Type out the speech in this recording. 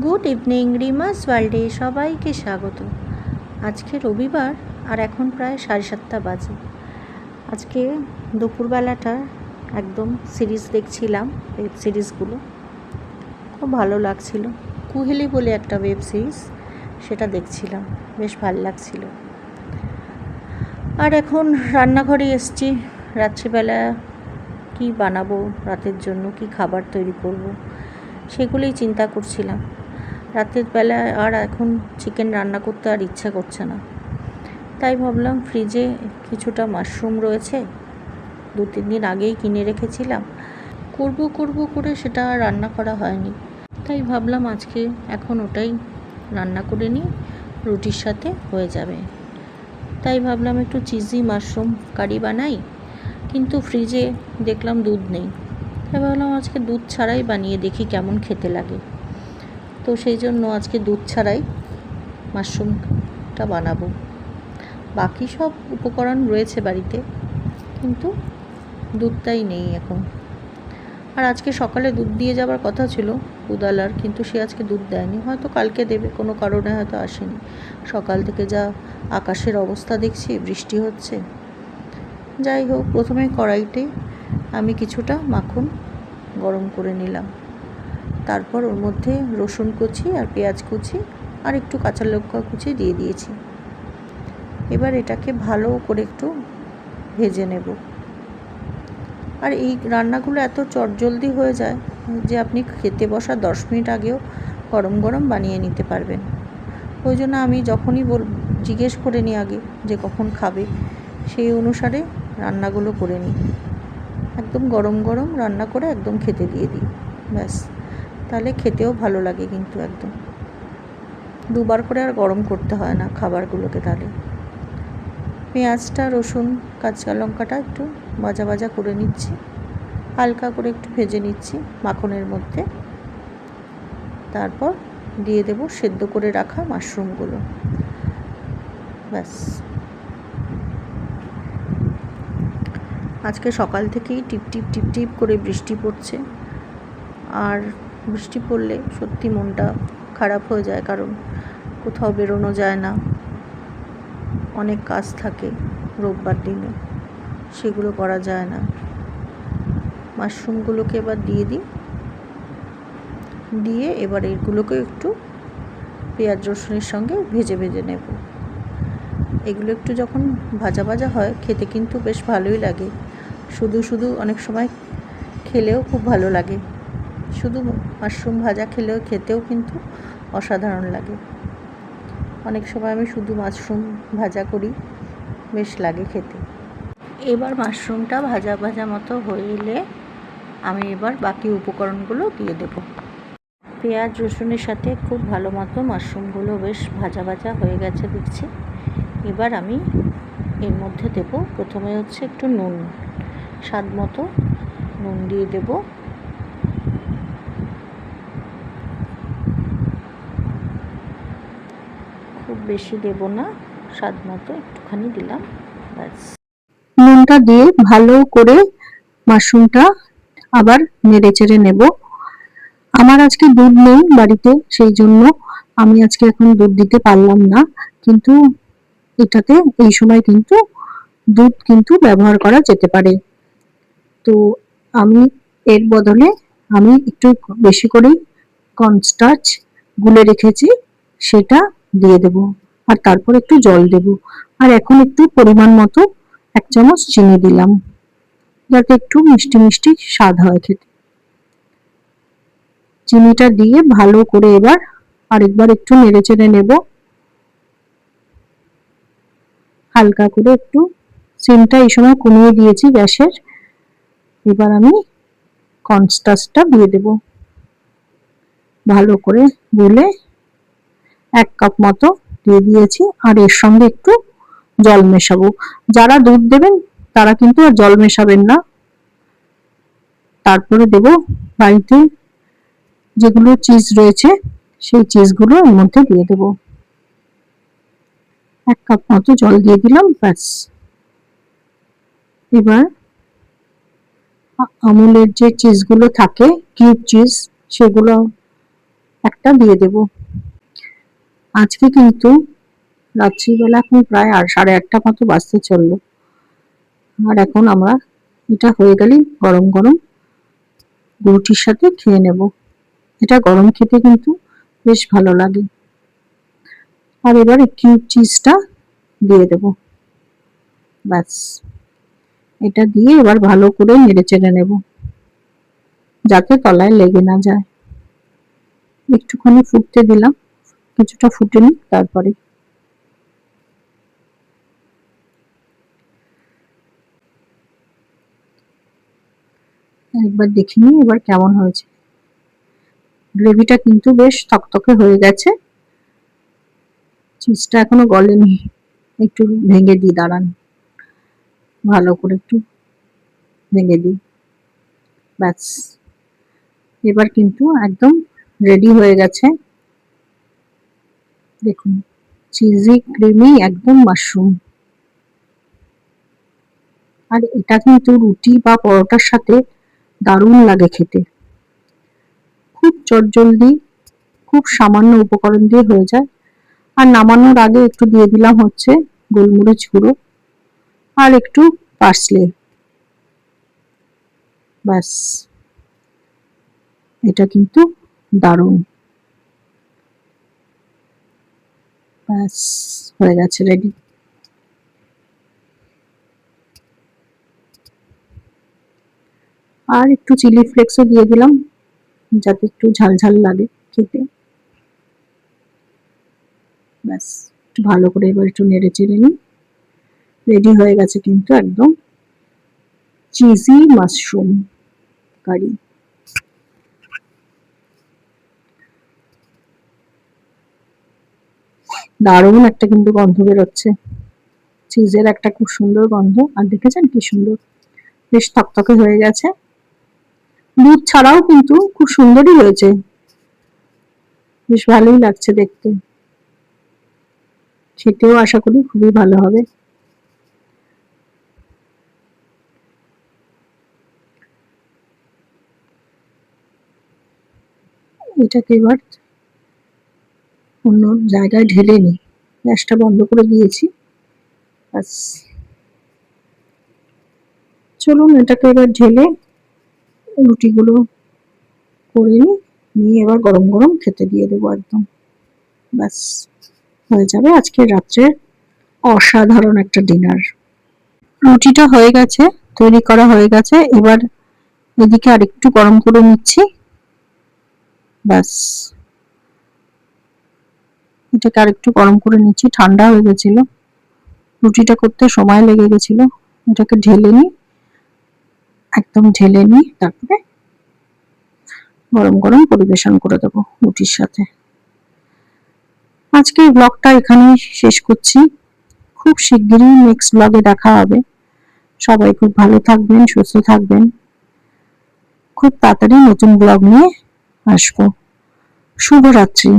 Good evening, রিমাস ওয়ার্ল্ডে সবাইকে স্বাগত। আজকে রবিবার আর এখন প্রায় 7:30 বাজে। আজকে দুপুরবেলাটা একদম সিরিজ দেখছিলাম, ওয়েব সিরিজগুলো খুব ভালো লাগছিল। কুহেলি বলে একটা ওয়েব সিরিজ, সেটা দেখছিলাম, বেশ ভালো লাগছিল। আর এখন রান্নাঘরে এসছি, রাত্রিবেলা কি বানাবো, রাতের জন্য কি খাবার তৈরি করব, সেগুলোই চিন্তা করছিলাম। রাতের বেলা আর এখন চিকেন রান্না করতে আর ইচ্ছা করছে না, তাই ভাবলাম ফ্রিজে কিছুটা মাশরুম রয়েছে, 2-3 দিন আগেই কিনে রেখেছিলাম, করব করে সেটা আর রান্না করা হয়নি। তাই ভাবলাম আজকে এখন ওটাই রান্না করে নিই, রুটির সাথে হয়ে যাবে। তাই ভাবলাম একটু চিজি মাশরুম কারি বানাই, কিন্তু ফ্রিজে দেখলাম দুধ নেই। তাই ভাবলাম আজকে দুধ ছাড়াই বানিয়ে দেখি কেমন খেতে লাগে। তো সেই জন্য আজকে দুধ ছাড়াই মাশরুমটা বানাবো। বাকি সব উপকরণ রয়েছে বাড়িতে, কিন্তু দুধটাই নেই এখন। আর আজকে সকালে দুধ দিয়ে যাওয়ার কথা ছিল দুধওয়ালার, কিন্তু সে আজকে দুধ দেয়নি, হয়তো কালকে দেবে, কোনো কারণে হয়তো আসেনি। সকাল থেকে যা আকাশের অবস্থা দেখছি, বৃষ্টি হচ্ছে। যাই হোক, প্রথমে কড়াইতে আমি কিছুটা মাখন গরম করে নিলাম, তারপর ওর মধ্যে রসুন কুচি আর পেঁয়াজ কুচি আর একটু কাঁচা লঙ্কা কুচি দিয়ে দিয়েছি। এবার এটাকে ভালো করে একটু ভেজে নেব। আর এই রান্নাগুলো এত চটজলদি হয়ে যায় যে আপনি খেতে বসার 10 মিনিট আগেও গরম গরম বানিয়ে নিতে পারবেন। ওই জন্য আমি যখনই জিজ্ঞেস করে নিই আগে যে কখন খাবে, সেই অনুসারে রান্নাগুলো করে নিই। একদম গরম গরম রান্না করে একদম খেতে দিয়ে দিই, ব্যাস। তাহলে খেতেও ভালো লাগে, কিন্তু একদম দুবার করে আর গরম করতে হয় না খাবারগুলোকে। তাহলে পেঁয়াজটা, রসুন, কাঁচা লঙ্কাটা একটু ভাজা ভাজা করে নিচ্ছি, হালকা করে একটু ভেজে নিচ্ছি মাখনের মধ্যে। তারপর দিয়ে দেব সেদ্ধ করে রাখা মাশরুমগুলো, ব্যাস। আজকে সকাল থেকেই টিপ টিপ টিপ টিপ করে বৃষ্টি পড়ছে, আর বৃষ্টি পড়লে সত্যি মনটা খারাপ হয়ে যায়, কারণ কোথাও বেরোনো যায় না, অনেক কাজ থাকে রোববার দিনে, সেগুলো করা যায় না। মাশরুমগুলোকে এবার দিয়ে দিই, দিয়ে এবার এগুলোকে একটু পেঁয়াজ রসুনের সঙ্গে ভেজে ভেজে নেব। এগুলো একটু যখন ভাজা ভাজা হয় খেতে কিন্তু বেশ ভালোই লাগে। শুধু শুধু অনেক সময় খেলেও খুব ভালো লাগে, শুধু মাশরুম ভাজা খেতেও কিন্তু অসাধারণ লাগে। অনেক সময় আমি শুধু মাশরুম ভাজা করি, বেশ লাগে খেতে। এবার মাশরুমটা ভাজা ভাজা মতো হয়ে এলে আমি এবার বাকি উপকরণগুলো দিয়ে দেব। পেঁয়াজ রসুনের সাথে খুব ভালো মতো মাশরুমগুলো বেশ ভাজা ভাজা হয়ে গেছে দেখছি। এবার আমি এর মধ্যে দেব, প্রথমে হচ্ছে একটু নুন, স্বাদ মতো নুন দিয়ে দেব। খুব বেশি দেব না, স্বাদ মতো একটুখানি দিলাম, ব্যাস। নুনটা দিয়ে ভালো করে মাশরুমটা আবার নেড়ে চেড়ে নেব। আমার আজকে দুধ নেই বাড়িতে, সেই জন্য আমি আজকে এখন দুধ দিতে পারলাম না, কিন্তু এটাতে এই সময় কিন্তু দুধ কিন্তু ব্যবহার করা যেতে পারে। তো আমি এর বদলে আমি একটু বেশি করে কর্নস্টার্চ গুলে রেখেছি, সেটা দিয়ে দেব, আর তারপর একটু জল দেব। আর এখন একটু পরিমাণ মতো 1 চামচ চিনি দিলাম, যাতে একটু মিষ্টি মিষ্টি স্বাদ হয় খেতে। চিনিটা দিয়ে ভালো করে এবার আরেকবার একটু নেড়ে চেড়ে নেব, হালকা করে একটু। সিমটা এই সময় কমিয়ে দিয়েছি গ্যাসের। এবার আমি কর্নস্টার্চটা দিয়ে দেব, ভালো করে গুলে 1 কাপ মতো দিয়ে দিয়েছি। আর এর সঙ্গে একটু জল মেশাবো। যারা দুধ দেবেন তারা কিন্তু আর জল মেশাবেন না। তারপরে দেব বাড়িতে যেগুলো চিজ রয়েছে, সেই চিজগুলো এর মধ্যে দিয়ে দেব। 1 কাপ মতো জল দিয়ে দিলাম, ব্যাস। এবার আমুলের যে চিজগুলো থাকে, কিউব চিজ, সেগুলো একটা দিয়ে দেব। আজকে কিন্তু রাত্রিবেলা এখন প্রায় 8:30 মতো বাজতে চললো। আর এখন আমরা এটা হয়ে গেলেই গরম গরম রুটির সাথে খেয়ে নেব। এটা গরম খেতে কিন্তু বেশ ভালো লাগে। আর এবার কিউব চিজটা দিয়ে দেব। ব্যাস, এটা দিয়ে এবার ভালো করে নেড়ে চেড়ে নেব, যাতে তলায় লেগে না যায়। একটুখানি ফুটতে দিলাম, কিছুটা ফুটে নিই, তারপরে একবার দেখে নিই এবার কেমন হয়েছে। গ্রেভিটা কিন্তু বেশ থকথকে হয়ে গেছে, চিজটা এখনো গলেনি। একটু ভেঙে দিই, দাঁড়ান, ভালো করে একটু ভেঙে দিই। ব্যাস, এবার কিন্তু একদম রেডি হয়ে গেছে। দেখুন, চিজি ক্রিমি একদম মাশরুম। আর এটা কিন্তু রুটি বা পরোটার সাথে দারুণ লাগে খেতে। খুব চটজলদি, খুব সামান্য উপকরণ দিয়ে হয়ে যায়। আর নামানোর আগে একটু দিয়ে দিলাম হচ্ছে গোলমরিচ গুঁড়ো আর একটু পার্সলে। ব্যাস, এটা কিন্তু দারুণ। ব্যাস, হয়ে গেছে, রেডি। আর একটু চিলি ফ্লেক্সও দিয়ে দিলাম, যাতে একটু ঝাল ঝাল লাগে খেতে। ব্যাস, একটু ভালো করে এবার একটু নেড়ে চেড়ে নিই। রেডি হয়ে গেছে কিন্তু একদম চিজি মাশরুম কারি। দারুণ একটা কিন্তু গন্ধ বেরোচ্ছে, চিজের একটা খুব সুন্দর গন্ধ। আর দেখেছেন কি সুন্দর, বেশ থকথকে হয়ে গেছে। দুধ ছাড়াও কিন্তু খুব সুন্দরই হয়েছে, বেশ ভালোই লাগছে দেখতে। খেতেও আশা করি খুবই ভালো হবে। এটাকে এবার অন্য জায়গায় ঢেলে নিই, গ্যাসটা বন্ধ করে দিয়েছি। ব্যাস, চলুন এটাকে এবার ঢেলে রুটিগুলো করে নিই, নিয়ে এবার গরম গরম খেতে দিয়ে দেবো একদম। ব্যাস, হয়ে যাবে আজকে রাত্রে অসাধারণ একটা ডিনার। রুটিটা হয়ে গেছে, তৈরি করা হয়ে গেছে। এবার এদিকে আরেকটু গরম করে নিচ্ছি। ব্যাস, এটাকে আরেকটু গরম করে নিচ্ছি, ঠান্ডা হয়ে গেছিল, রুটিটা করতে সময় লেগে গেছিল। এটাকে ঢেলে নিই, একদম ঢেলে নিই, তারপরে গরম গরম পরিবেশন করে দেবো রুটির সাথে। আজকে ব্লগটা এখানেই শেষ করছি। খুব শিগগিরই নেক্সট ব্লগে দেখা হবে। সবাই খুব ভালো থাকবেন, সুস্থ থাকবেন। খুব তাড়াতাড়ি নতুন ব্লগ নিয়ে আসবো। শুভরাত্রি।